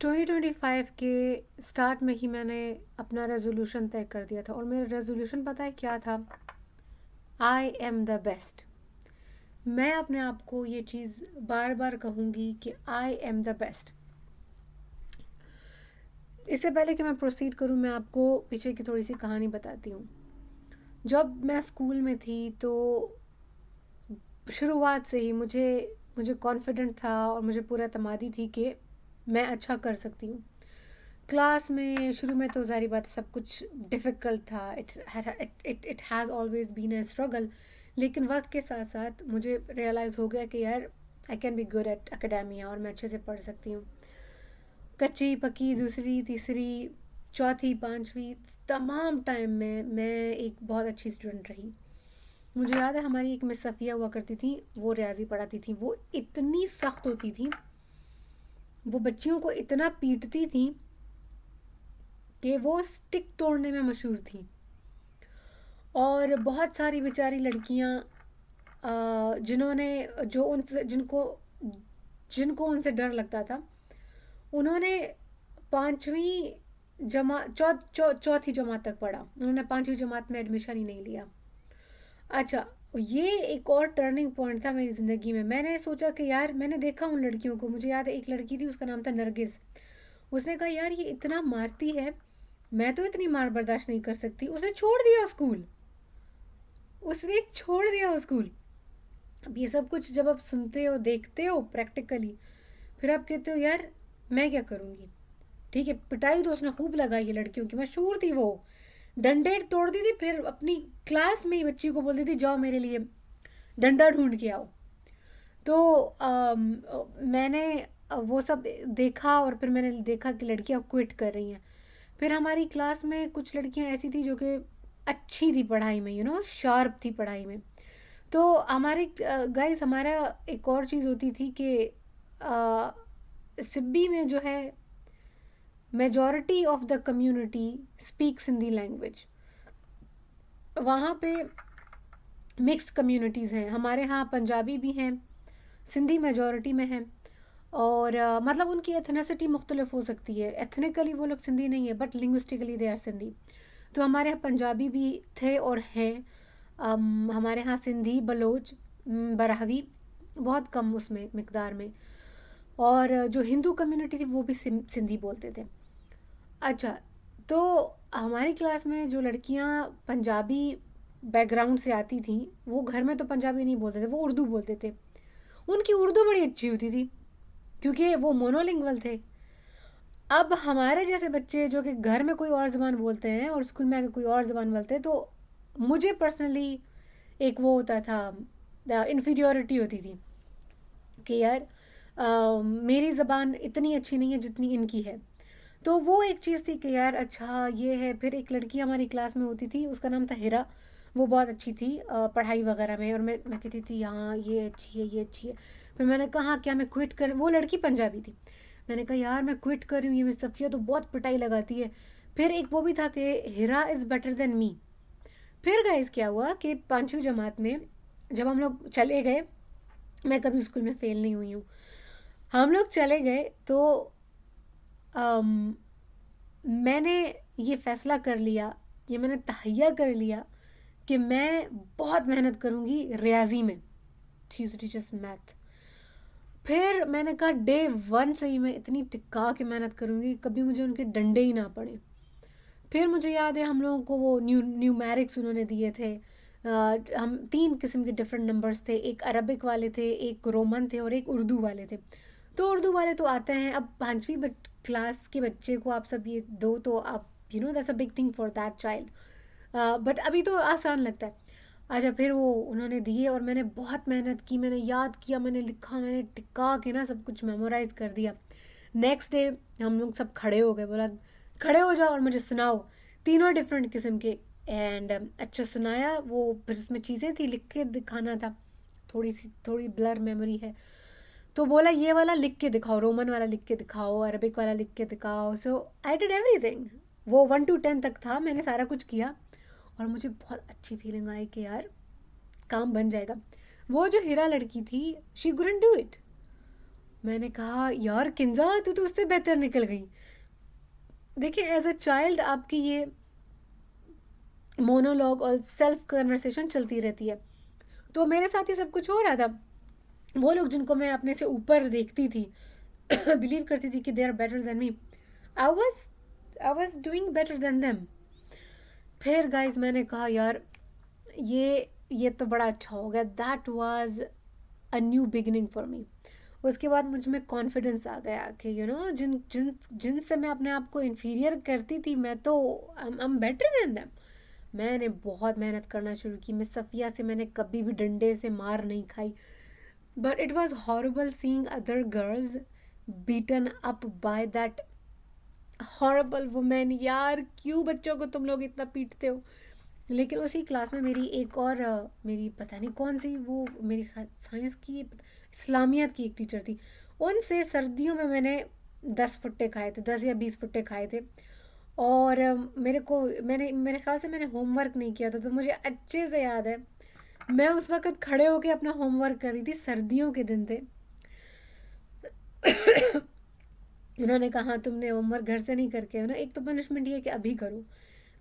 2025 के स्टार्ट में ही मैंने अपना रेजोल्यूशन तय कर दिया था और मेरा रेजोल्यूशन पता है क्या था? I am the best. मैं अपने आप को ये चीज़ बार बार कहूँगी कि आई एम द बेस्ट। इससे पहले कि मैं प्रोसीड करूँ, मैं आपको पीछे की थोड़ी सी कहानी बताती हूँ। जब मैं स्कूल में थी तो शुरुआत से ही मुझे कॉन्फिडेंट था और मुझे पूरा तमादी थी कि मैं अच्छा कर सकती हूँ। क्लास में शुरू में तो ज़ाहिर बात है सब कुछ डिफ़िकल्ट था। It has always been a struggle. लेकिन वक्त के साथ साथ मुझे रियलाइज़ हो गया कि यार I can be good at academia और मैं अच्छे से पढ़ सकती हूँ। कच्ची पक्की दूसरी तीसरी चौथी पांचवी तमाम टाइम में मैं एक बहुत अच्छी स्टूडेंट रही। मुझे याद है हमारी एक मिस सफ़िया हुआ करती थी, वो रियाजी पढ़ाती थी। वो इतनी सख्त होती थी, वो बच्चियों को इतना पीटती थी कि वो स्टिक तोड़ने में मशहूर थी। और बहुत सारी बेचारी लड़कियां जिन्होंने जो उनसे जिनको जिनको उनसे डर लगता था, उन्होंने पाँचवीं चौथी जमात तक पढ़ा। उन्होंने पाँचवीं जमात में एडमिशन ही नहीं लिया। अच्छा, ये एक और टर्निंग पॉइंट था मेरी ज़िंदगी में। मैंने सोचा कि यार मैंने देखा उन लड़कियों को। मुझे याद है एक लड़की थी, उसका नाम था नरगिस। उसने कहा यार ये इतना मारती है, मैं तो इतनी मार बर्दाश्त नहीं कर सकती। उसने छोड़ दिया स्कूल। उसने छोड़ दिया स्कूल। अब ये सब कुछ जब आप सुनते हो देखते हो प्रैक्टिकली, फिर आप कहते हो यार मैं क्या करूँगी। ठीक है, पिटाई तो उसने खूब लगाई है लड़कियों की, मशहूर थी वो। डंडे तोड़ती थी, फिर अपनी क्लास में ही बच्ची को बोलती थी जाओ मेरे लिए डंडा ढूंढ के आओ। तो मैंने वो सब देखा और फिर मैंने देखा कि लड़कियां क्विट कर रही हैं। फिर हमारी क्लास में कुछ लड़कियां ऐसी थी जो कि अच्छी थी पढ़ाई में, शार्प थी पढ़ाई में। तो हमारे गाइस हमारा एक और चीज़ होती थी कि सिब्बी में जो है majority of the community speak Sindhi language. वहाँ पे मिक्स्ड कम्युनिटीज़ हैं। हमारे यहाँ पंजाबी भी हैं, सिंधी मेजॉरिटी में हैं। और मतलब उनकी एथनिसिटी मुख्तलिफ हो सकती है। एथनिकली वो लोग सिंधी नहीं है but linguistically they are Sindhi. तो हमारे यहाँ पंजाबी भी थे और हैं। हमारे यहाँ सिंधी, बलोच, बराहवी बहुत कम उसमें मिकदार में। और जो हिंदू कम्युनिटी थी वो भी सिंधी बोलते थे। अच्छा, तो हमारी क्लास में जो लड़कियां पंजाबी बैकग्राउंड से आती थीं, वो घर में तो पंजाबी नहीं बोलते थे, वो उर्दू बोलते थे। उनकी उर्दू बड़ी अच्छी होती थी क्योंकि वो मोनोलिंगुअल थे। अब हमारे जैसे बच्चे जो कि घर में कोई और ज़बान बोलते हैं और स्कूल में आके कोई और ज़बान बोलते हैं, तो मुझे पर्सनली एक वो होता था, इन्फीरियोरिटी होती थी कि यार मेरी ज़बान इतनी अच्छी नहीं है जितनी इनकी है। तो वो एक चीज़ थी कि यार अच्छा ये है। फिर एक लड़की हमारी क्लास में होती थी, उसका नाम था हिरा। वो बहुत अच्छी थी पढ़ाई वगैरह में, और मैं कहती थी हाँ ये अच्छी है, ये अच्छी है। फिर मैंने कहा क्या मैं क्विट कर, वो लड़की पंजाबी थी। मैंने कहा यार मैं क्विट कर रही हूँ, ये मिस सफ़िया तो बहुत पिटाई लगाती है। फिर एक वो भी था कि हिरा इज़ बेटर देन मी। फिर गाइस क्या हुआ कि पाँचवीं जमात में जब हम लोग चले गए, मैं कभी स्कूल में फ़ेल नहीं हुई हूँ। हम लोग चले गए तो अम, मैंने ये फ़ैसला कर लिया, ये मैंने तहैया कर लिया कि मैं बहुत मेहनत करूँगी रियाजी में। She used to teach us math. फिर मैंने कहा डे वन से ही मैं इतनी टिका के मेहनत करूँगी, कभी मुझे उनके डंडे ही ना पड़े। फिर मुझे याद है हम लोगों को वो न्यूमेरिक्स उन्होंने दिए थे। हम तीन किस्म के डिफरेंट नंबर्स थे, एक अरबिक वाले थे, एक रोमन थे और एक उर्दू वाले थे। तो उर्दू वाले तो आते हैं, अब पाँचवीं क्लास के बच्चे को आप सब ये दो तो आप that's a big thing for that child. But अभी तो आसान लगता है। अच्छा, फिर वो उन्होंने दिए और मैंने बहुत मेहनत की, मैंने याद किया, मैंने लिखा, मैंने टिका के ना सब कुछ मेमोराइज़ कर दिया। नेक्स्ट डे हम लोग सब खड़े हो गए, बोला खड़े हो जाओ और मुझे सुनाओ तीनों डिफरेंट किस्म के। एंड अच्छा सुनाया वो। फिर उसमें चीज़ें थी, लिख के दिखाना था। थोड़ी ब्लर मेमोरी है। तो बोला ये वाला लिख के दिखाओ, रोमन वाला लिख के दिखाओ, अरबिक वाला लिख के दिखाओ। सो आई डिड एवरीथिंग। वो 1 to 10 तक था, मैंने सारा कुछ किया और मुझे बहुत अच्छी फीलिंग आई कि यार काम बन जाएगा। वो जो हीरा लड़की थी, शी कुडंट डू इट। मैंने कहा यार किंजा तू तो उससे बेहतर निकल गई। देखिए एज अ चाइल्ड आपकी ये मोनोलॉग और सेल्फ कन्वर्सेशन चलती रहती है, तो मेरे साथ ही सब कुछ हो रहा था। वो लोग जिनको मैं अपने से ऊपर देखती थी बिलीव करती थी कि they are better than me, I was I was doing better than them. फिर गाइज मैंने कहा यार ये तो बड़ा अच्छा हो गया, that was a new beginning for me. उसके बाद मुझ में कॉन्फिडेंस आ गया कि यू नो जिन जिन जिनसे मैं अपने आप को इन्फीरियर करती थी, मैं तो I am better than them. मैंने बहुत मेहनत करना शुरू की। मैं सफ़िया से मैंने कभी भी डंडे से मार नहीं खाई, but it was horrible seeing other girls beaten up by that horrible women. यार क्यों बच्चों को तुम लोग इतना पीटते हो। लेकिन उसी क्लास में मेरी एक और मेरी पता नहीं कौन सी, वो मेरी साइंस की इस्लामियत की एक टीचर थी। उनसे सर्दियों में मैंने 10 फुट्टे खाए थे, 10 या 20 फुट्टे खाए थे। और मेरे को मेरे ख्याल से मैंने होमवर्क नहीं किया था, तो मुझे अच्छे से याद है मैं उस वक्त खड़े होकर अपना होमवर्क कर रही थी। सर्दियों के दिन थे। उन्होंने कहा तुमने होमवर्क घर से नहीं करके है ना, एक तो पनिशमेंट ये है कि अभी करो,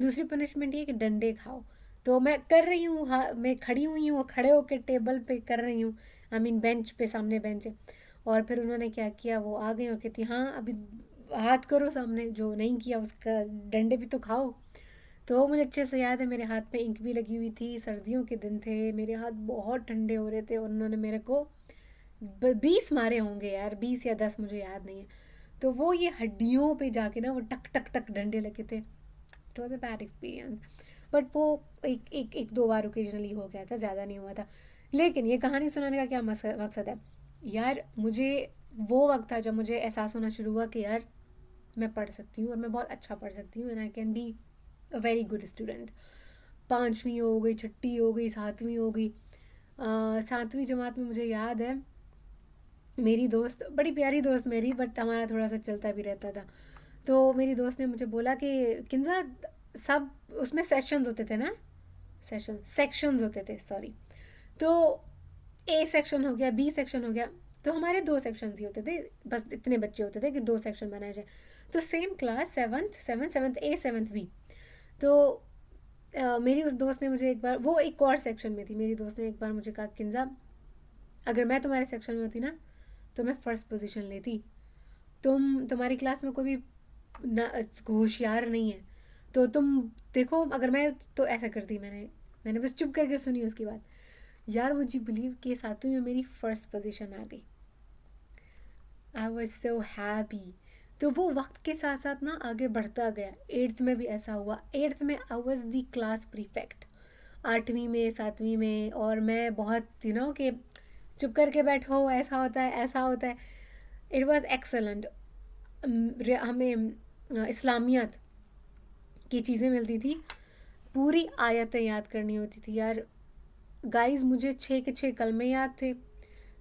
दूसरी पनिशमेंट ये है कि डंडे खाओ। तो मैं कर रही हूँ, हाँ मैं खड़ी हुई हूँ, खड़े होकर टेबल पे कर रही हूँ, आई मीन बेंच पे, सामने बेंच है। और फिर उन्होंने क्या किया, वो आ गई और कहती हाँ अभी हाथ करो सामने, जो नहीं किया उसका डंडे भी तो खाओ। तो मुझे अच्छे से याद है मेरे हाथ पे इंक भी लगी हुई थी, सर्दियों के दिन थे, मेरे हाथ बहुत ठंडे हो रहे थे, और उन्होंने मेरे को 20 मारे होंगे यार, 20 या 10, मुझे याद नहीं है। तो वो ये हड्डियों पे जाके ना वो टक टक टक डंडे लगे थे। It was a bad experience, but वो एक एक एक दो बार ओकेजनली हो गया था, ज़्यादा नहीं हुआ था। लेकिन ये कहानी सुनाने का क्या मकसद है यार, मुझे वो वक्त था जब मुझे एहसास होना शुरू हुआ कि यार मैं पढ़ सकती हूँ और मैं बहुत अच्छा पढ़ सकती हूँ, and I can be a very good student. 5वीं हो गई, 6ठी हो गई, 7वीं हो गई। 7वीं जमात में मुझे याद है मेरी दोस्त, बड़ी प्यारी दोस्त मेरी, बट हमारा थोड़ा सा चलता भी रहता था। तो मेरी दोस्त ने मुझे बोला कि किन्जा सब उसमें सेशंस होते थे ना, सेक्शंस होते थे, सॉरी। तो ए सेक्शन हो गया, बी सेक्शन हो गया, तो हमारे 2 सेक्शंस ही होते थे, बस इतने बच्चे होते थे कि 2 सेक्शन बनाए जाए। तो same class, seventh A, seventh B. तो मेरी उस दोस्त ने मुझे एक बार, वो एक और सेक्शन में थी, मेरी दोस्त ने एक बार मुझे कहा किन्जा अगर मैं तुम्हारे सेक्शन में होती ना तो मैं फर्स्ट पोजीशन लेती। तुम्हारी क्लास में कोई भी होशियार नहीं है, तो तुम देखो अगर मैं तो ऐसा करती। मैंने बस चुप करके सुनी उसकी बात। यार मुझे बिलीव कि 7वीं में मेरी फर्स्ट पोजीशन आ गई। I was so happy. तो वो वक्त के साथ साथ ना आगे बढ़ता गया। 8th में भी ऐसा हुआ, 8th में I was the class prefect. 8वीं में, 7वीं में, और मैं बहुत यू नो कि चुप करके बैठो, ऐसा होता है ऐसा होता है। It was excellent. हमें इस्लामियत की चीज़ें मिलती थी, पूरी आयतें याद करनी होती थी यार। गाइस मुझे 6 के 6 कलमे याद थे,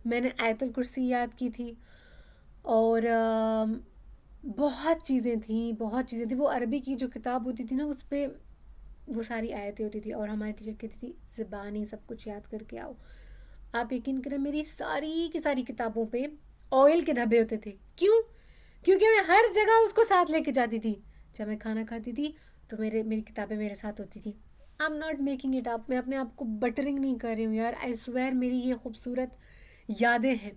मैंने आयतुल कुर्सी याद की थी, और बहुत चीज़ें थी, बहुत चीज़ें थी। वो अरबी की जो किताब होती थी ना, उस पर वो सारी आयतें होती थी, और हमारी टीचर कहती थी ज़बानी सब कुछ याद करके आओ। आप यकीन करें मेरी सारी की सारी किताबों पे ऑयल के धब्बे होते थे। क्यों? क्योंकि मैं हर जगह उसको साथ लेके जाती थी। जब मैं खाना खाती थी तो मेरी किताबें मेरे साथ होती थी। I am not making it up, मैं अपने आप को बटरिंग नहीं कर रही हूँ यार, आई स्वेयर मेरी ये खूबसूरत यादें हैं।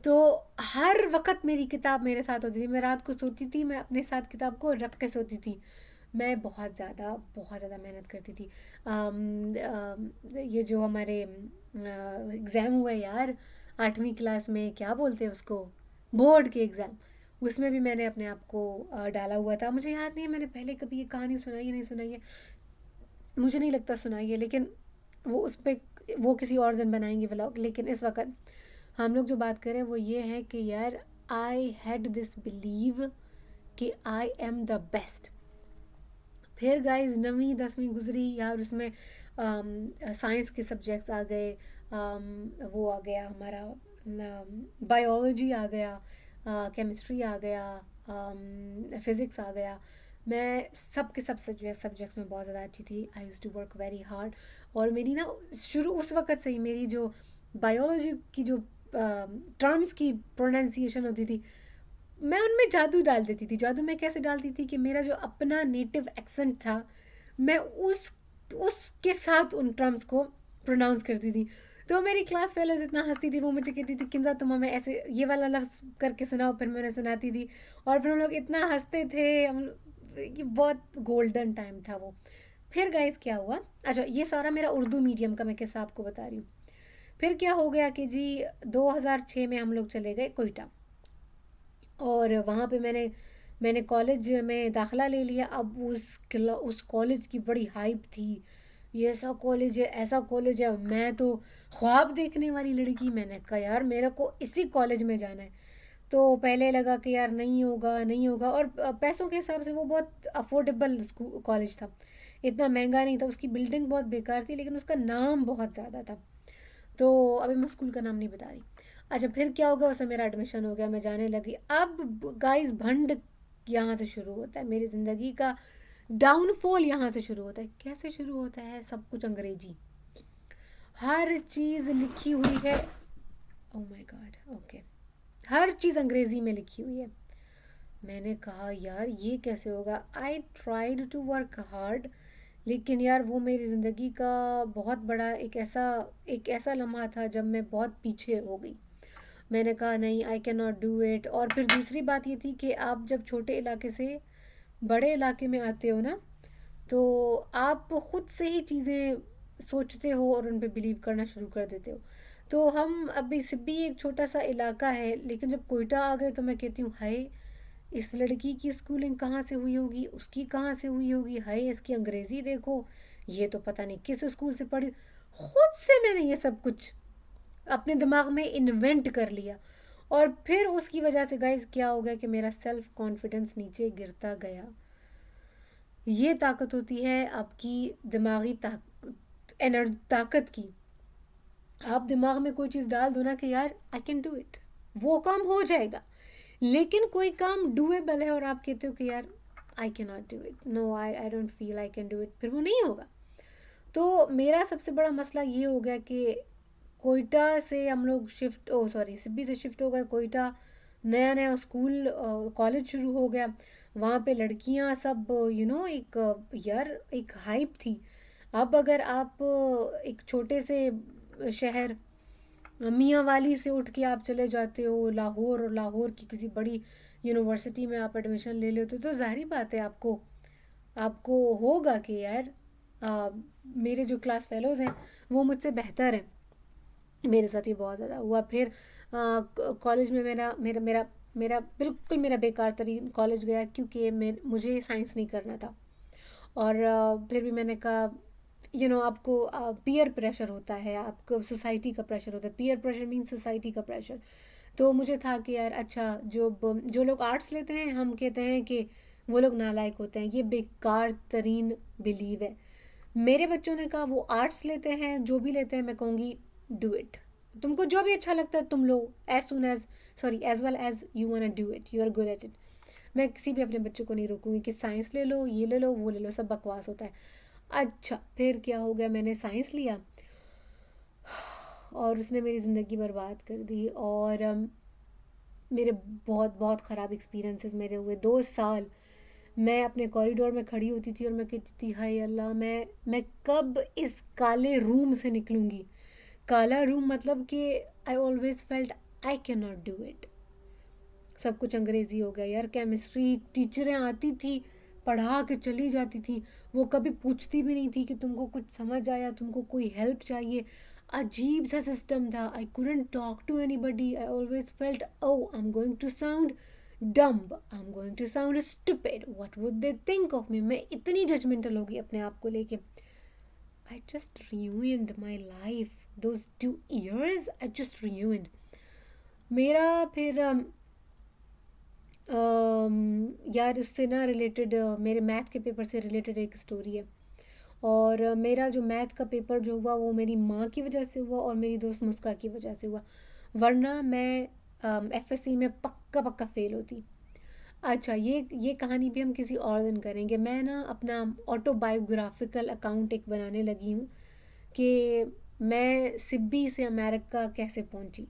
तो हर वक्त मेरी किताब मेरे साथ होती थी। मैं रात को सोती थी, मैं अपने साथ किताब को रख के सोती थी। मैं बहुत ज़्यादा मेहनत करती थी। ये जो हमारे एग्ज़ाम हुए यार 8वीं क्लास में, क्या बोलते हैं उसको, बोर्ड के एग्ज़ाम, उसमें भी मैंने अपने आप को डाला हुआ था। मुझे याद नहीं है मैंने पहले कभी ये कहानी सुनाई है नहीं सुनाई है, मुझे नहीं लगता सुनाई है, लेकिन वो उस पर वो किसी और दिन बनाएंगे व्लॉग। लेकिन इस वक्त हम लोग जो बात करें वो ये है कि यार आई हैड दिस बिलीव कि आई एम द बेस्ट। फिर गाइस 9वीं 10वीं गुजरी यार, उसमें साइंस के सब्जेक्ट्स आ गए। वो आ गया हमारा बायोलॉजी आ गया, केमिस्ट्री आ गया, फिज़िक्स आ गया। मैं सब के सब सब्जेक्ट्स में बहुत ज़्यादा अच्छी थी। I use to work very hard. और मेरी ना शुरू उस वक़्त से ही मेरी जो बायोलॉजी की जो टर्म्स की प्रोनाउंसिएशन होती थी, मैं उनमें जादू डाल देती थी। जादू मैं कैसे डालती थी कि मेरा जो अपना नेटिव एक्सेंट था, मैं उसके साथ उन टर्म्स को प्रोनाउंस करती थी। तो मेरी क्लास फेलोज इतना हंसती थी, वो मुझे कहती थी किंजा तुम हमें ऐसे ये वाला लफ्ज़ करके सुनाओ, फिर मैं उन्हें सुनाती थी और फिर हम लोग इतना हंसते थे। ये बहुत गोल्डन टाइम था वो। फिर गाइस क्या हुआ, अच्छा ये सारा मेरा उर्दू मीडियम का मैं किस्सा आपको बता रही हूँ। फिर क्या हो गया कि जी 2006 में हम लोग चले गए कोयटा, और वहाँ पे मैंने कॉलेज में दाखिला ले लिया। अब उस कॉलेज की बड़ी हाइप थी, ये ऐसा कॉलेज है, ऐसा कॉलेज है। मैं तो ख्वाब देखने वाली लड़की, मैंने कहा यार मेरे को इसी कॉलेज में जाना है। तो पहले लगा कि यार नहीं होगा नहीं होगा, और पैसों के हिसाब से वो बहुत अफोर्डेबल कॉलेज था, इतना महंगा नहीं था। उसकी बिल्डिंग बहुत बेकार थी, लेकिन उसका नाम बहुत ज़्यादा था। तो अभी मैं स्कूल का नाम नहीं बता रही। अच्छा फिर क्या होगा, उसमें मेरा एडमिशन हो गया, मैं जाने लगी। अब गाइस भंड यहाँ से शुरू होता है, मेरी ज़िंदगी का डाउनफॉल यहाँ से शुरू होता है। कैसे शुरू होता है, सब कुछ अंग्रेजी, हर चीज़ लिखी हुई है। ओह माय गॉड, ओके, हर चीज़ अंग्रेज़ी में लिखी हुई है। मैंने कहा यार ये कैसे होगा। I tried to work hard, लेकिन यार वो मेरी ज़िंदगी का बहुत बड़ा एक ऐसा लम्हा था जब मैं बहुत पीछे हो गई। मैंने कहा नहीं, आई कैन नॉट डू इट। और फिर दूसरी बात ये थी कि आप जब छोटे इलाके से बड़े इलाके में आते हो ना, तो आप ख़ुद से ही चीज़ें सोचते हो और उन पे बिलीव करना शुरू कर देते हो। तो हम अभी सिब्बी एक छोटा सा इलाका है, लेकिन जब कोयटा आ गए तो मैं कहती हूँ हाय, इस लड़की की स्कूलिंग कहाँ से हुई होगी, उसकी कहाँ से हुई होगी, हाय इसकी अंग्रेज़ी देखो, ये तो पता नहीं किस स्कूल से पढ़ी। खुद से मैंने ये सब कुछ अपने दिमाग में इन्वेंट कर लिया, और फिर उसकी वजह से गाइस क्या हो गया कि मेरा सेल्फ कॉन्फिडेंस नीचे गिरता गया। ये ताकत होती है आपकी दिमागी ताकत की। आप दिमाग में कोई चीज़ डाल दो ना कि यार आई कैन डू इट, वो काम हो जाएगा। लेकिन कोई काम डूएबल है और आप कहते हो कि यार I can not do it, no I don't feel I can do it, फिर वो नहीं होगा। तो मेरा सबसे बड़ा मसला ये हो गया कि कोयटा से हम लोग सिब्बी से शिफ्ट हो गए कोयटा। नया नया स्कूल कॉलेज शुरू हो गया, वहाँ पे लड़कियाँ सब यार एक हाइप थी। अब अगर आप एक छोटे से शहर मियाँ वाली से उठ के आप चले जाते हो लाहौर, और लाहौर की किसी बड़ी यूनिवर्सिटी में आप एडमिशन ले लेते हो, तो जाहिर बात है आपको आपको होगा कि यार मेरे जो क्लास फेलोज़ हैं वो मुझसे बेहतर हैं। मेरे साथ ही बहुत ज़्यादा हुआ। फिर कॉलेज में मेरा मेरा मेरा मेरा बिल्कुल मेरा बेकार तरीन कॉलेज गया, क्योंकि मुझे साइंस नहीं करना था। और फिर भी मैंने कहा आपको पीयर प्रेशर होता है, आपको सोसाइटी का प्रेशर होता है। पीयर प्रेशर मीन सोसाइटी का प्रेशर। तो मुझे था कि यार अच्छा जो लोग आर्ट्स लेते हैं, हम कहते हैं कि वो लोग नालायक होते हैं, ये बेकार तरीन बिलीव है। मेरे बच्चों ने कहा वो आर्ट्स लेते हैं, जो भी लेते हैं, मैं कहूँगी डू इट, तुमको जो भी अच्छा लगता है तुम लो, as well as you want do it, you are good at it. मैं किसी भी अपने बच्चों को नहीं रोकूंगी कि साइंस ले लो, ये ले लो, वो ले लो, सब बकवास होता है। अच्छा फिर क्या हो गया, मैंने साइंस लिया और उसने मेरी ज़िंदगी बर्बाद कर दी। और मेरे बहुत बहुत ख़राब एक्सपीरियंसेस मेरे हुए 2 साल। मैं अपने कॉरिडोर में खड़ी होती थी और मैं कहती थी हाय अल्लाह, मैं कब इस काले रूम से निकलूँगी। काला रूम मतलब कि I always felt I can not do it. सब कुछ अंग्रेज़ी हो गया यार। केमिस्ट्री टीचरें आती थी, पढ़ा के चली जाती थी, वो कभी पूछती भी नहीं थी कि तुमको कुछ समझ आया, तुमको कोई हेल्प चाहिए। अजीब सा सिस्टम था। I couldn't talk to anybody. I always felt I am going to sound dumb, I am going to sound stupid, what would they think of me. मैं इतनी जजमेंटल हो गई अपने आप को लेके। I just ruined my life, those 2 years I just ruined मेरा। फिर यार उससे ना रिलेटेड, मेरे मैथ के पेपर से रिलेटेड एक स्टोरी है। और मेरा जो मैथ का पेपर जो हुआ वो मेरी माँ की वजह से हुआ और मेरी दोस्त मुस्का की वजह से हुआ, वरना मैं एफएससी में पक्का पक्का फ़ेल होती। अच्छा ये कहानी भी हम किसी और दिन करेंगे। मैं ना अपना ऑटोबायोग्राफिकल अकाउंट एक बनाने लगी हूँ कि मैं सिब्बी से अमेरिका कैसे पहुँची।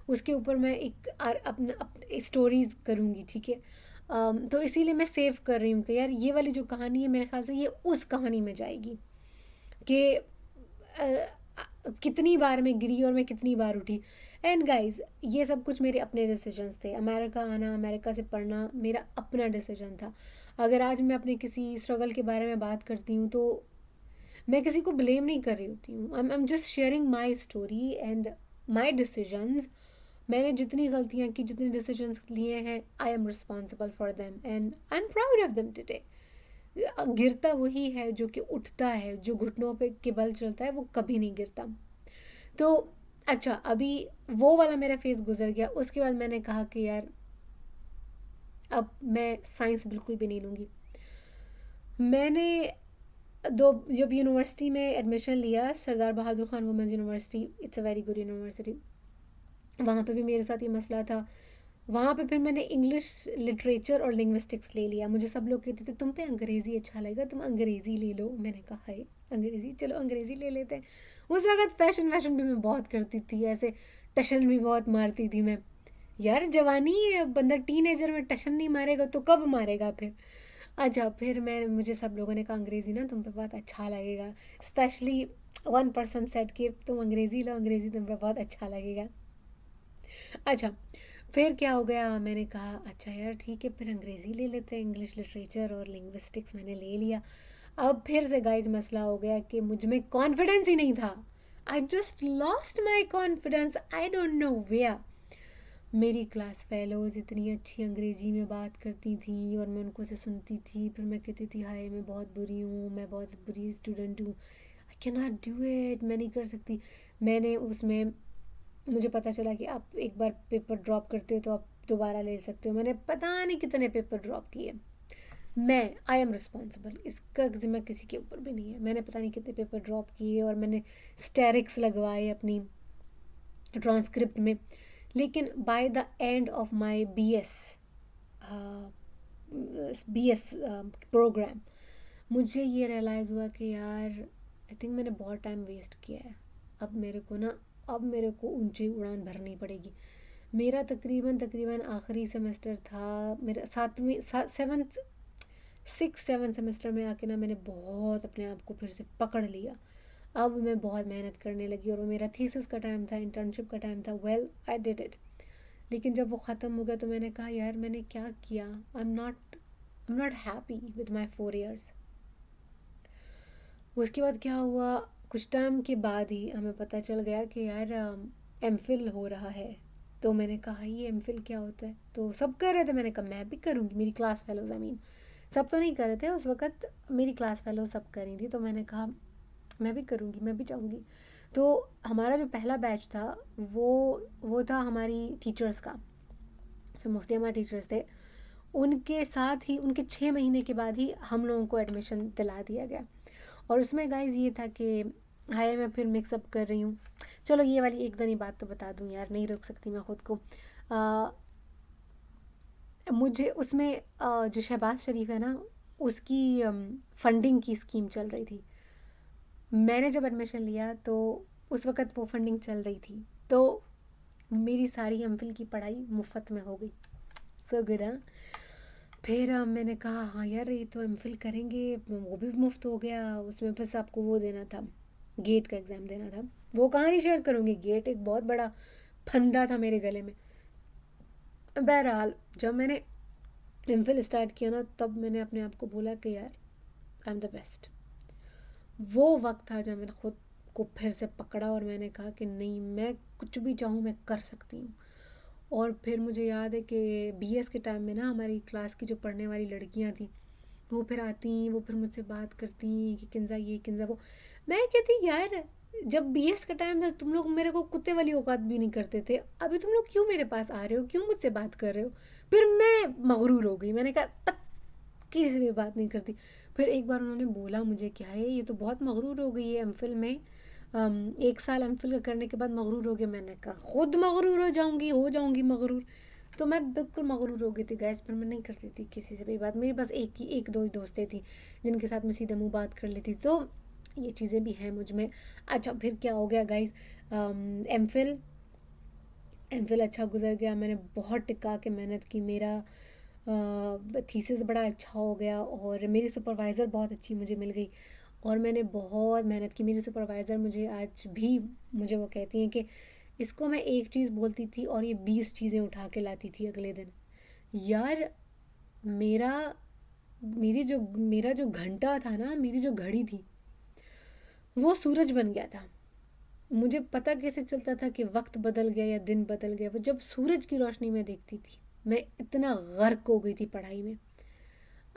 उसके ऊपर मैं एक अपना स्टोरीज़ करूँगी, ठीक है। तो इसीलिए मैं सेव कर रही हूँ कि यार ये वाली जो कहानी है मेरे ख्याल से ये उस कहानी में जाएगी कि कितनी बार मैं गिरी और मैं कितनी बार उठी। एंड गाइस, ये सब कुछ मेरे अपने डिसीजंस थे। अमेरिका आना, अमेरिका से पढ़ना मेरा अपना डिसीजन था। अगर आज मैं अपने किसी स्ट्रगल के बारे में बात करती हूँ तो मैं किसी को ब्लेम नहीं कर रही होती हूँ। I am just sharing my story and my decisions. मैंने जितनी गलतियाँ की, जितने डिसीजंस लिए हैं, I am responsible for them and I am proud of them today. गिरता वही है जो कि उठता है, जो घुटनों पे के बल चलता है वो कभी नहीं गिरता। तो अच्छा, अभी वो वाला मेरा फेस गुजर गया। उसके बाद मैंने कहा कि यार अब मैं साइंस बिल्कुल भी नहीं लूँगी। मैंने दो जब यूनिवर्सिटी में एडमिशन लिया, Sardar Bahadur Khan women's university, it's a very good university, वहाँ पे भी मेरे साथ ये मसला था। वहाँ पे फिर मैंने इंग्लिश लिटरेचर और लिंग्विस्टिक्स ले लिया। मुझे सब लोग कहते थे तुम पे अंग्रेज़ी अच्छा लगेगा, तुम अंग्रेज़ी ले लो। मैंने कहा हाय अंग्रेज़ी, चलो अंग्रेज़ी ले लेते हैं। उस वक्त फैशन भी मैं बहुत करती थी, ऐसे टशन भी बहुत मारती थी मैं। यार जवानी है, बंदा टीनेजर में टशन नहीं मारेगा तो कब मारेगा फिर। अच्छा, फिर मुझे सब लोगों ने कहा अंग्रेज़ी ना तुम पे बहुत अच्छा लगेगा, स्पेशली 1% सेट कि तुम अंग्रेज़ी लो, अंग्रेज़ी तुम पे बहुत अच्छा लगेगा। अच्छा, फिर क्या हो गया, मैंने कहा अच्छा यार ठीक है फिर अंग्रेज़ी ले लेते हैं, इंग्लिश लिटरेचर और लिंग्विस्टिक्स मैंने ले लिया। अब फिर से गाइज मसला हो गया कि मुझ में कॉन्फिडेंस ही नहीं था। I just lost my confidence, I don't know where. मेरी क्लास फेलोज़ इतनी अच्छी अंग्रेज़ी में बात करती थी और मैं उनको से सुनती थी, फिर मैं कहती थी हाय मैं बहुत बुरी हूँ, मैं बहुत बुरी स्टूडेंट हूँ, आई कैन नॉट डू इट, मैं नहीं कर सकती। मैंने उसमें मुझे पता चला कि आप एक बार पेपर ड्रॉप करते हो तो आप दोबारा ले सकते हो। मैंने पता नहीं कितने पेपर ड्रॉप किए। मैं आई एम रिस्पॉन्सिबल, इसका जिम्मा किसी के ऊपर भी नहीं है। मैंने पता नहीं कितने पेपर ड्रॉप किए और मैंने स्टेरिक्स लगवाए अपनी ट्रांसक्रिप्ट में। लेकिन by the end of my B S program मुझे ये रियलाइज़ हुआ कि यार आई थिंक मैंने बहुत टाइम वेस्ट किया है। अब मेरे को ऊंची उड़ान भरनी पड़ेगी। मेरा तकरीबन आखिरी सेमेस्टर था, मेरा सेवन्थ 6-7 सेमेस्टर में आके ना मैंने बहुत अपने आप को फिर से पकड़ लिया। अब मैं बहुत मेहनत करने लगी और वो मेरा थीसिस का टाइम था, इंटर्नशिप का टाइम था। Well I did it. लेकिन जब वो ख़त्म हो गया तो मैंने कहा यार मैंने क्या किया। I am not happy with my 4 years। उसके बाद क्या हुआ, कुछ टाइम के बाद ही हमें पता चल गया कि यार एमफिल हो रहा है। तो मैंने कहा ये एमफिल क्या होता है, तो सब कर रहे थे, मैंने कहा मैं भी करूँगी। मेरी क्लास फेलोज़ सब तो नहीं कर रहे थे उस वक़्त, मेरी क्लास फेलोज़ सब कर रही थी, तो मैंने कहा मैं भी करूँगी, मैं भी चाहूँगी। तो हमारा जो पहला बैच था वो था हमारी टीचर्स का, तो मोस्टली हमारे टीचर्स थे। उनके साथ ही उनके 6 महीने के बाद ही हम लोगों को एडमिशन दिला दिया गया। और उसमें गाइज ये था कि हाय मैं फिर मिक्सअप कर रही हूँ। चलो ये वाली एक दनी बात तो बता दूँ यार, नहीं रोक सकती मैं ख़ुद को। मुझे उसमें जो शहबाज शरीफ है ना, उसकी फ़ंडिंग की स्कीम चल रही थी। मैंने जब एडमिशन लिया तो उस वक़्त वो फंडिंग चल रही थी, तो मेरी सारी एमफिल की पढ़ाई मुफ्त में हो गई। So good. हाँ, फिर मैंने कहा हाँ यार ये तो एमफिल करेंगे, वो भी मुफ्त हो गया। उसमें बस आपको वो देना था, गेट का एग्ज़ाम देना था। वो कहानी शेयर करूँगी, गेट एक बहुत बड़ा फंदा था मेरे गले में। बहरहाल जब मैंने एमफिल स्टार्ट किया ना, तब मैंने अपने आप को बोला कि यार आई एम द बेस्ट। वो वक्त था जब मैंने ख़ुद को फिर से पकड़ा और मैंने कहा कि नहीं, मैं कुछ भी चाहूँ मैं कर सकती हूँ। और फिर मुझे याद है कि बीएस के टाइम में ना हमारी क्लास की जो पढ़ने वाली लड़कियाँ थी वो फिर आती, वो फिर मुझसे बात करती कि किन्जा ये किन्जा वो। मैं कहती यार जब बीएस का टाइम था तुम लोग मेरे को कुत्ते वाली औकात भी नहीं करते थे, अभी तुम लोग क्यों मेरे पास आ रहे हो, क्यों मुझसे बात कर रहे हो। फिर मैं मगरूर हो गई, मैंने कहा किसी से भी बात नहीं करती। फिर एक बार उन्होंने बोला मुझे क्या है ये तो बहुत मगरूर हो गई है एमफिल में, 1 साल एमफिल का करने के बाद मगरूर हो गई। मैंने कहा खुद मगरूर हो जाऊंगी मगरूर। तो मैं बिल्कुल मगरूर हो गई थी गैस पर, मैं नहीं करती थी किसी से भी बात। मेरी बस एक दो ही दोस्तें थी जिनके साथ मैं सीधे मुँह बात कर लेती, तो ये चीज़ें भी हैं मुझ में। अच्छा फिर क्या हो गया गाइस, एमफिल अच्छा गुजर गया, मैंने बहुत टिका के मेहनत की, मेरा थीसिस बड़ा अच्छा हो गया और मेरी सुपरवाइज़र बहुत अच्छी मुझे मिल गई और मैंने बहुत मेहनत की। मेरी सुपरवाइज़र मुझे आज भी मुझे वो कहती हैं कि इसको मैं एक चीज़ बोलती थी और ये 20 चीज़ें उठा के लाती थी अगले दिन। यार मेरा मेरा जो घंटा था ना, मेरी जो घड़ी थी, वो सूरज बन गया था। मुझे पता कैसे चलता था कि वक्त बदल गया या दिन बदल गया, वो जब सूरज की रोशनी में देखती थी। मैं इतना गर्क हो गई थी पढ़ाई में।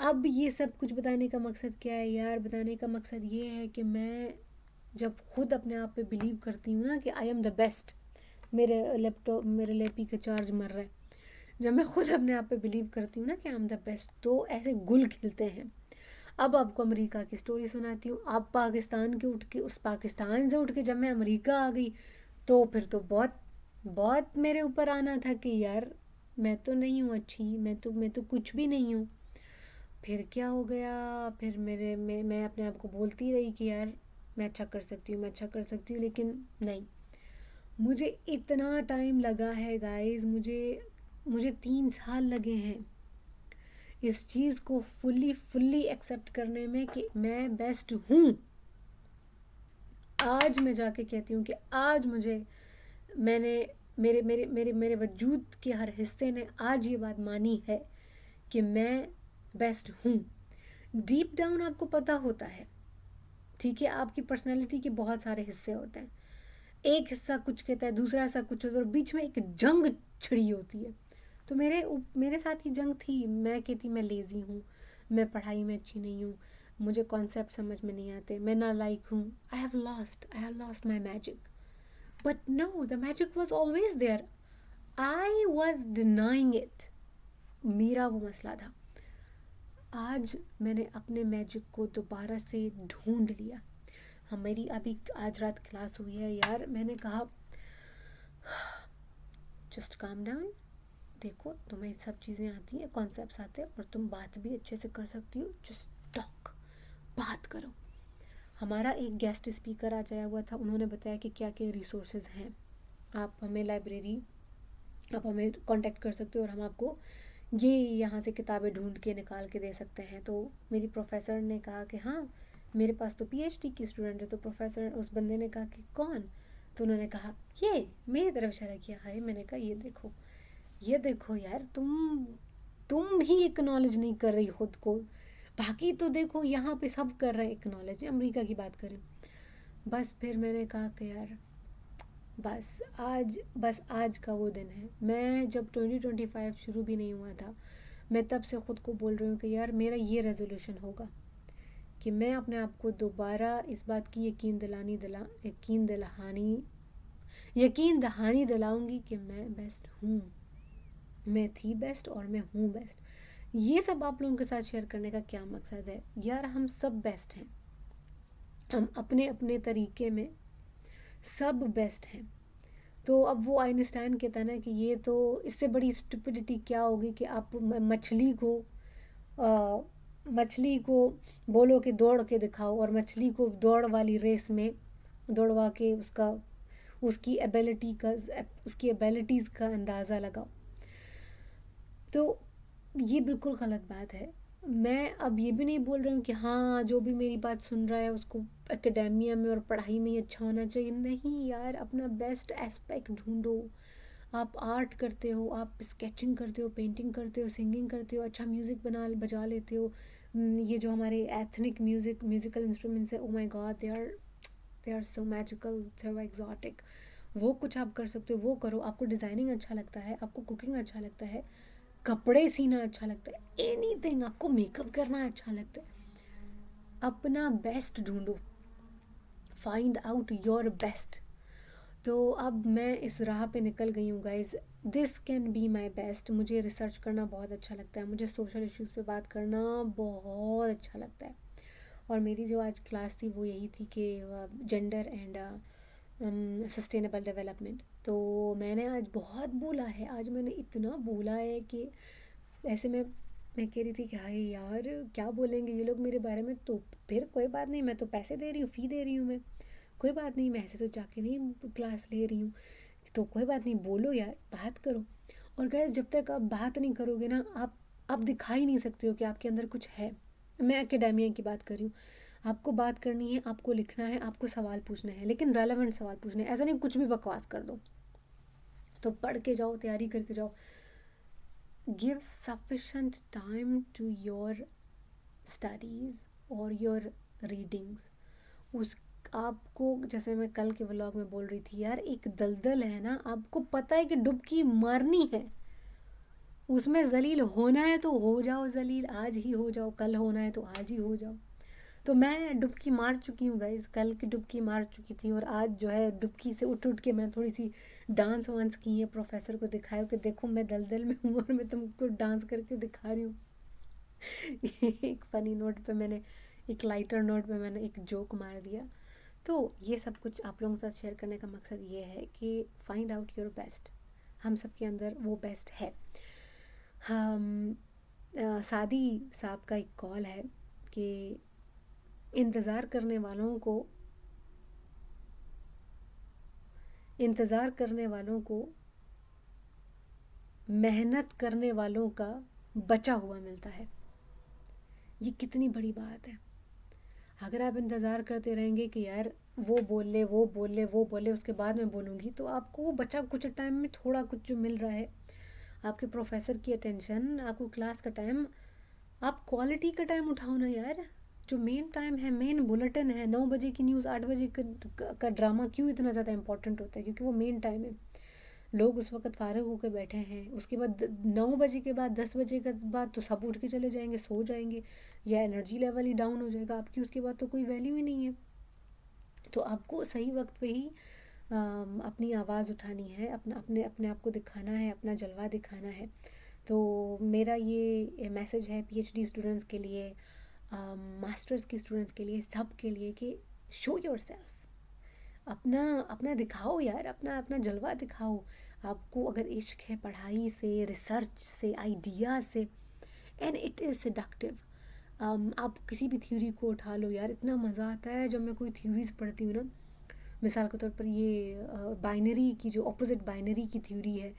अब ये सब कुछ बताने का मकसद क्या है यार? बताने का मकसद ये है कि मैं जब खुद अपने आप पे बिलीव करती हूँ ना कि आई एम द बेस्ट, मेरे लैपी का चार्ज मर रहा है, जब मैं खुद अपने आप पे बिलीव करती हूँ ना कि आई एम द बेस्ट, तो ऐसे गुल खिलते हैं। अब आपको अमेरिका की स्टोरी सुनाती हूँ। अब पाकिस्तान के उठ के, उस पाकिस्तान से उठ के जब मैं अमेरिका आ गई, तो फिर तो बहुत बहुत मेरे ऊपर आना था कि यार मैं तो नहीं हूँ अच्छी, मैं तो कुछ भी नहीं हूँ। फिर क्या हो गया? फिर मैं अपने आप को बोलती रही कि यार मैं अच्छा कर सकती हूँ, मैं अच्छा कर सकती हूँ, लेकिन नहीं। मुझे इतना टाइम लगा है गाइस, मुझे मुझे 3 साल लगे हैं इस चीज़ को फुल्ली फुल्ली एक्सेप्ट करने में कि मैं बेस्ट हूँ। आज मैं जाके कहती हूँ कि आज मुझे मैंने मेरे मेरे मेरे मेरे वजूद के हर हिस्से ने आज ये बात मानी है कि मैं बेस्ट हूँ। डीप डाउन आपको पता होता है, ठीक है, आपकी पर्सनैलिटी के बहुत सारे हिस्से होते हैं। एक हिस्सा कुछ कहता है, दूसरा हिस्सा कुछ होता है, और बीच में एक जंग छिड़ी होती है। तो मेरे साथ ही जंग थी। मैं कहती मैं लेज़ी हूँ, मैं पढ़ाई में अच्छी नहीं हूँ, मुझे कॉन्सेप्ट समझ में नहीं आते, मैं नालायक हूँ, I have lost my magic. But no, the magic was always there, I was denying it. मेरा वो मसला था। आज मैंने अपने मैजिक को दोबारा से ढूंढ लिया। हमारी अभी आज रात क्लास हुई है यार, मैंने कहा जस्ट काम डाउन, देखो तुम्हें सब चीज़ें आती हैं, कॉन्सेप्ट्स आते हैं और तुम बात भी अच्छे से कर सकती हो, जस्ट टॉक, बात करो। हमारा एक गेस्ट स्पीकर आ जाया हुआ था, उन्होंने बताया कि क्या क्या रिसोर्सेज हैं, आप हमें कांटेक्ट कर सकते हो और हम आपको ये यहाँ से किताबें ढूंढ के निकाल के दे सकते हैं। तो मेरी प्रोफेसर ने कहा कि हाँ, मेरे पास तो पीएचडी की स्टूडेंट है। तो प्रोफेसर, उस बंदे ने कहा कि कौन? तो उन्होंने कहा ये, मेरी तरफ इशारा किया। हाय, मैंने कहा ये देखो यार, तुम ही एक्नॉलेज नहीं कर रही खुद को, बाकी तो देखो यहाँ पे सब कर रहे हैं एक्नॉलेज। अमेरिका की बात करें। बस फिर मैंने कहा कि यार बस आज का वो दिन है। मैं जब 2025 शुरू भी नहीं हुआ था, मैं तब से ख़ुद को बोल रही हूँ कि यार मेरा ये रेजोल्यूशन होगा कि मैं अपने आप को दोबारा इस बात की यकीन दहानी दिलाऊंगी कि मैं बेस्ट हूँ। मैं थी बेस्ट और मैं हूँ बेस्ट। ये सब आप लोगों के साथ शेयर करने का क्या मकसद है यार? हम सब बेस्ट हैं, हम अपने अपने तरीके में सब बेस्ट हैं। तो अब वो आइंस्टाइन कहता है ना कि ये तो, इससे बड़ी स्टुपिडिटी क्या होगी कि आप मछली को बोलो कि दौड़ के दिखाओ और मछली को दौड़ वाली रेस में दौड़वा के उसकी एबिलिटीज़ का अंदाज़ा लगाओ। तो ये बिल्कुल गलत बात है। मैं अब ये भी नहीं बोल रही हूँ कि हाँ, जो भी मेरी बात सुन रहा है उसको एकेडेमिया में और पढ़ाई में ही अच्छा होना चाहिए। नहीं यार, अपना बेस्ट एस्पेक्ट ढूंढो। आप आर्ट करते हो, आप स्केचिंग करते हो, पेंटिंग करते हो, सिंगिंग करते हो, अच्छा म्यूज़िक बजा लेते हो। ये जो हमारे एथनिक म्यूज़िकल इंस्ट्रूमेंट्स है, oh my god, they are so magical, so exotic. वो कुछ आप कर सकते हो, वो करो। आपको डिज़ाइनिंग अच्छा लगता है, आपको कुकिंग अच्छा लगता है, कपड़े सीना अच्छा लगता है, एनीथिंग, आपको मेकअप करना अच्छा लगता है, अपना बेस्ट ढूंढो, फाइंड आउट योर बेस्ट। तो अब मैं इस राह पे निकल गई हूँ guys. This can be my best. मुझे रिसर्च करना बहुत अच्छा लगता है, मुझे सोशल इश्यूज़ पे बात करना बहुत अच्छा लगता है। और मेरी जो आज क्लास थी वो यही थी कि जेंडर एंड सस्टेनेबल डेवलपमेंट। तो मैंने आज बहुत बोला है, आज मैंने इतना बोला है कि ऐसे मैं कह रही थी कि हाय यार, क्या बोलेंगे ये लोग मेरे बारे में। तो फिर कोई बात नहीं, मैं तो पैसे दे रही हूँ, फ़ी दे रही हूँ मैं, कोई बात नहीं, मैं ऐसे तो जाके नहीं क्लास ले रही हूँ। तो कोई बात नहीं, बोलो यार, बात करो। और गैस जब तक आप बात नहीं करोगे ना, आप दिखा ही नहीं सकते हो कि आपके अंदर कुछ है। मैं एकेडेमिया की बात कर रही हूँ। आपको बात करनी है, आपको लिखना है, आपको सवाल पूछने हैं, लेकिन रेलेवेंट सवाल पूछने हैं। ऐसा नहीं कुछ भी बकवास कर दो। तो पढ़ के जाओ, तैयारी करके जाओ। Give sufficient time to your studies और योर रीडिंग्स। उस आपको, जैसे मैं कल के व्लॉग में बोल रही थी यार, एक दलदल है ना, आपको पता है कि डुबकी मारनी है, उसमें जलील होना है तो हो जाओ जलील, आज ही हो जाओ, कल होना है तो आज ही हो जाओ। तो मैं डुबकी मार चुकी हूँ गाइज, कल की डुबकी मार चुकी थी, और आज जो है डुबकी से उठ उठ के मैं थोड़ी सी डांस वांस की है, प्रोफेसर को दिखाया कि देखो मैं दलदल में हूँ और मैं तुमको डांस करके दिखा रही हूँ। एक फ़नी नोट पे मैंने, एक लाइटर नोट पे मैंने एक जोक मार दिया। तो ये सब कुछ आप लोगों के साथ शेयर करने का मकसद ये है कि फाइंड आउट योर बेस्ट। हम सब के अंदर वो बेस्ट है। हम सादी साहब का एक कॉल है कि इंतज़ार करने वालों को मेहनत करने वालों का बचा हुआ मिलता है। ये कितनी बड़ी बात है। अगर आप इंतज़ार करते रहेंगे कि यार वो बोल ले उसके बाद मैं बोलूँगी, तो आपको वो बचा कुछ टाइम में थोड़ा कुछ जो मिल रहा है, आपके प्रोफेसर की अटेंशन, आपको क्लास का टाइम, आप क्वालिटी का टाइम उठाओ ना यार। जो मेन टाइम है, मेन बुलेटिन है, 9 बजे की न्यूज़, 8 बजे का ड्रामा क्यों इतना ज़्यादा इंपॉर्टेंट होता है? क्योंकि वो मेन टाइम है। लोग उस वक्त फारिग होकर बैठे हैं। उसके बाद 9 बजे के बाद, 10 बजे के बाद तो सब उठ के चले जाएंगे, सो जाएंगे, या एनर्जी लेवल ही डाउन हो जाएगा आपकी। उसके बाद तो कोई वैल्यू ही नहीं है। तो आपको सही वक्त पे ही अपनी आवाज़ उठानी है, अपने आप को दिखाना है, अपना जलवा दिखाना है। तो मेरा ये मैसेज है पीएचडी स्टूडेंट्स के लिए, मास्टर्स के स्टूडेंट्स के लिए, सब के लिए, कि शो योर सेल्फ। अपना अपना दिखाओ यार, अपना अपना जलवा दिखाओ। आपको अगर इश्क है पढ़ाई से, रिसर्च से, आइडिया से, एंड इट इज़ सेडक्टिव। आप किसी भी थ्योरी को उठा लो यार, इतना मज़ा आता है जब मैं कोई थ्योरीज पढ़ती हूँ ना। मिसाल के तौर पर ये बाइनरी की, जो अपोजिट बाइनरी की थ्योरी है,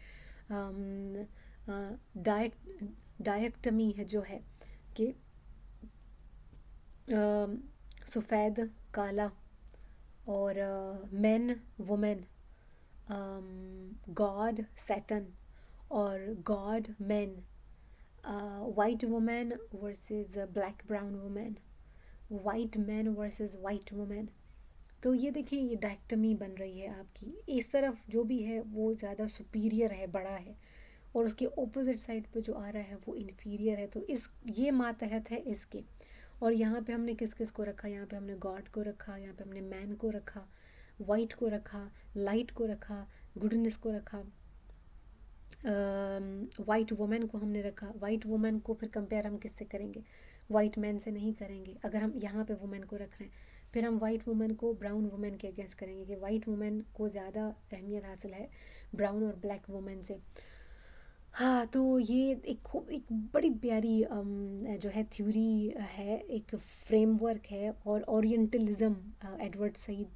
डायक्टमी है, जो है कि सफ़ेद काला, और मैन वुमेन, गॉड सैटन, और God man, white women versus black brown women, white man versus white women. तो ये देखिए, ये डायक्टमी बन रही है आपकी। इस तरफ जो भी है वो ज़्यादा सुपीरियर है, बड़ा है, और उसके ऑपोजिट साइड पे जो आ रहा है वो इन्फीरियर है। तो ये मातहत है इसके। और यहाँ पे हमने किस किस को रखा? यहाँ पे हमने गॉड को रखा, यहाँ पे हमने मैन को रखा, वाइट को रखा, लाइट को रखा, गुडनेस को रखा, वाइट वुमेन को हमने रखा। वाइट वुमेन को फिर कंपेयर हम किससे करेंगे? वाइट मैन से नहीं करेंगे। अगर हम यहाँ पे वुमेन को रख रहे हैं, फिर हम वाइट वुमेन को ब्राउन वुमेन के अगेंस्ट करेंगे कि वाइट वुमेन को ज़्यादा अहमियत हासिल है ब्राउन और ब्लैक वुमेन से। हाँ, तो ये एक बड़ी प्यारी जो है थ्योरी है, एक फ्रेमवर्क है, और ओरिएंटलिज्म एडवर्ड सईद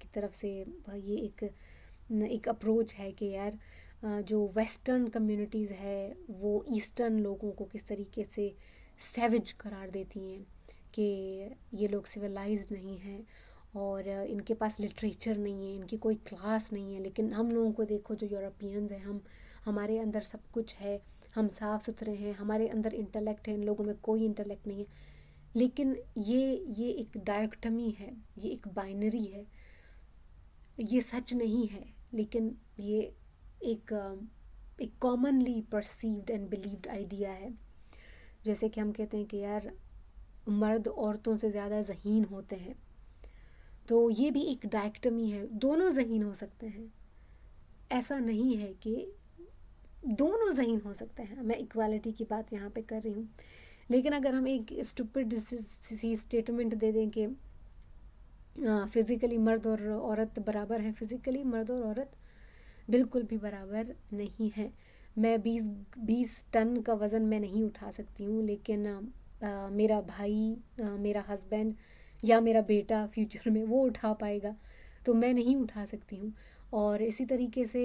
की तरफ से ये एक अप्रोच है कि यार जो वेस्टर्न कम्युनिटीज़ है वो ईस्टर्न लोगों को किस तरीके से सैविज करार देती हैं, कि ये लोग सिविलाइज्ड नहीं हैं, और इनके पास लिटरेचर नहीं है, इनकी कोई क्लास नहीं है। लेकिन हम लोगों को देखो, जो यूरोपियंस हैं, हमारे अंदर सब कुछ है, हम साफ़ सुथरे हैं, हमारे अंदर इंटेलेक्ट है, इन लोगों में कोई इंटेलेक्ट नहीं है। लेकिन ये एक डायक्टमी है, ये एक बाइनरी है, ये सच नहीं है, लेकिन ये एक commonly perceived and believed idea है। जैसे कि हम कहते हैं कि यार मर्द औरतों से ज़्यादा ज़हीन होते हैं, तो ये भी एक डायक्टमी है, दोनों ज़हीन हो सकते हैं। ऐसा नहीं है कि दोनों ज़हीन हो सकते हैं, मैं इक्वालिटी की बात यहाँ पे कर रही हूँ। लेकिन अगर हम एक स्टूपिड सी स्टेटमेंट दे दें कि फ़िज़िकली मर्द और औरत बराबर हैं, फ़िज़िकली मर्द और औरत बिल्कुल भी बराबर नहीं है। मैं 20 टन का वज़न मैं नहीं उठा सकती हूँ, लेकिन मेरा भाई, मेरा हस्बैंड या मेरा बेटा फ्यूचर में वो उठा पाएगा, तो मैं नहीं उठा सकती हूँ। और इसी तरीके से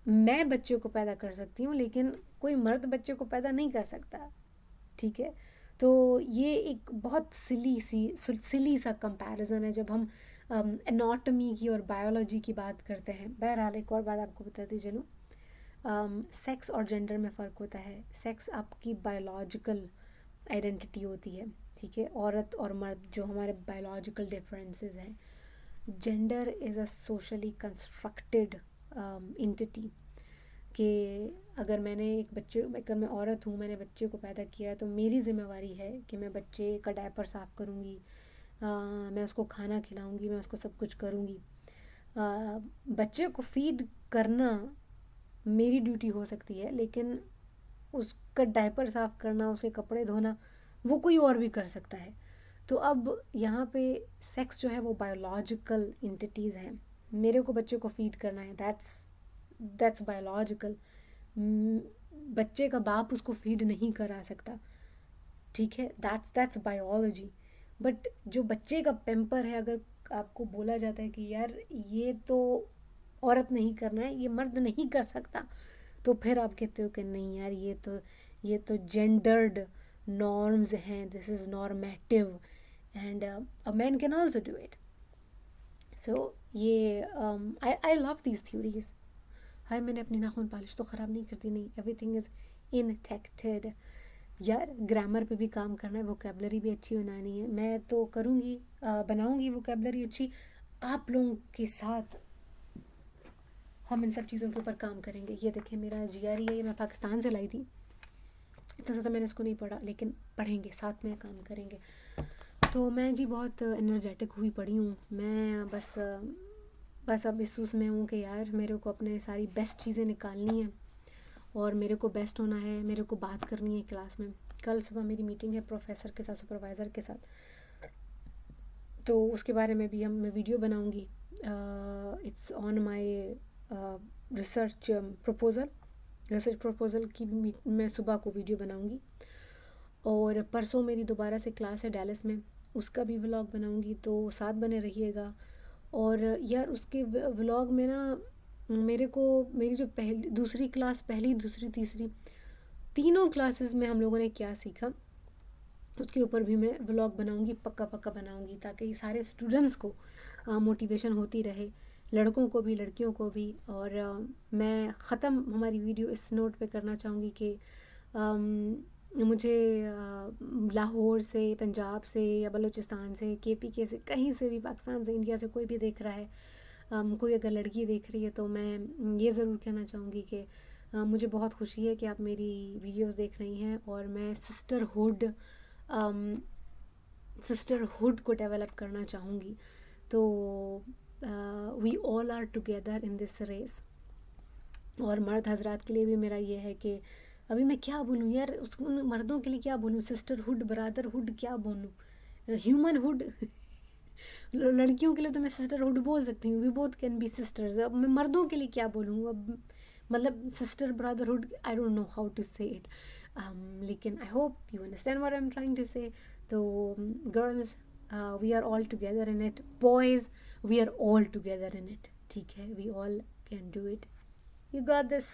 मैं बच्चे को पैदा कर सकती हूँ, लेकिन कोई मर्द बच्चे को पैदा नहीं कर सकता, ठीक है। तो ये एक बहुत सिली सा कंपैरिजन है जब हम एनाटॉमी की और बायोलॉजी की बात करते हैं। बहरहाल एक और बात आपको बताती चलूँ, सेक्स और जेंडर में फ़र्क होता है। सेक्स आपकी बायोलॉजिकल आइडेंटिटी होती है, ठीक है, औरत और मर्द जो हमारे बायोलॉजिकल डिफरेंसेस हैं। Gender is a socially constructed entity, कि अगर मैं औरत हूँ, मैंने बच्चे को पैदा किया है, तो मेरी ज़िम्मेवारी है कि मैं बच्चे का डायपर साफ़ करूँगी, मैं उसको खाना खिलाऊँगी, मैं उसको सब कुछ करूँगी। बच्चे को फीड करना मेरी ड्यूटी हो सकती है, लेकिन उसका डायपर साफ़ करना, उसके कपड़े धोना, वो कोई और भी कर सकता है। तो अब यहाँ पे सेक्स जो है वो बायोलॉजिकल एंटिटीज़ हैं। मेरे को बच्चे को फीड करना है, दैट्स बायोलॉजिकल। बच्चे का बाप उसको फीड नहीं करा सकता, ठीक है, दैट्स बायोलॉजी। बट जो बच्चे का पेम्पर है, अगर आपको बोला जाता है कि यार ये तो औरत नहीं करना है, ये मर्द नहीं कर सकता, तो फिर आप कहते हो कि नहीं यार, ये तो जेंडर्ड नॉर्म्स हैं, this is normative and a man can also do it. So ये I love these theories. Hi, मैंने अपनी नाखून पॉलिश तो ख़राब नहीं कर दी, नहीं, एवरीथिंग इज़ इनटेक्टेड। यार ग्रामर पे भी काम करना है, वोकेबलरी भी अच्छी बनानी है। मैं तो करूँगी, बनाऊँगी वोकेबलरी अच्छी। आप लोगों के साथ हम इन सब चीज़ों के ऊपर काम करेंगे। ये देखिए मेरा GRE है, ये मैं पाकिस्तान से लाई थी, इतना ज़्यादा मैंने इसको नहीं पढ़ा, लेकिन पढ़ेंगे, साथ में काम करेंगे। तो मैं जी बहुत एनर्जेटिक हुई पड़ी हूँ। मैं बस अब इस उसमें हूँ कि यार मेरे को अपने सारी बेस्ट चीज़ें निकालनी है और मेरे को बेस्ट होना है, मेरे को बात करनी है क्लास में। कल सुबह मेरी मीटिंग है प्रोफेसर के साथ, सुपरवाइज़र के साथ, तो उसके बारे में भी मैं वीडियो बनाऊँगी। It's on my research proposal की भी मैं सुबह को वीडियो बनाऊँगी। और परसों मेरी दोबारा से क्लास है डैलस में, उसका भी व्लॉग बनाऊँगी, तो साथ बने रहिएगा। और यार उसके व्लॉग में ना मेरी जो दूसरी क्लास, पहली, दूसरी, तीसरी, तीनों क्लासेस में हम लोगों ने क्या सीखा, उसके ऊपर भी मैं व्लॉग बनाऊँगी, पक्का बनाऊँगी, ताकि सारे स्टूडेंट्स को मोटिवेशन होती रहे, लड़कों को भी लड़कियों को भी। और मैं ख़त्म हमारी वीडियो इस नोट पे करना चाहूँगी कि मुझे लाहौर से, पंजाब से या बलूचिस्तान से, KPK से, कहीं से भी, पाकिस्तान से, इंडिया से कोई भी देख रहा है, कोई अगर लड़की देख रही है, तो मैं ये ज़रूर कहना चाहूँगी कि मुझे बहुत खुशी है कि आप मेरी वीडियोस देख रही हैं, और मैं सिस्टरहुड को डेवलप करना चाहूँगी। तो we all are together in this race. और मर्द हजरात के लिए भी मेरा ये है कि अभी मैं क्या बोलूँ यार, उसको मर्दों के लिए क्या बोलूँ, सिस्टरहुड, ब्रदरहुड, क्या बोलूँ, ह्यूमनहुड। लड़कियों के लिए तो मैं सिस्टरहुड बोल सकती हूँ, we both can be sisters. अब मैं मर्दों के लिए क्या बोलूँ, अब मतलब sister, brotherhood, I don't know how to say it, लेकिन I hope you understand what I am trying to say. तो girls, we are all together in it, boys we are all together in it, ठीक है, we all can do it, you got this।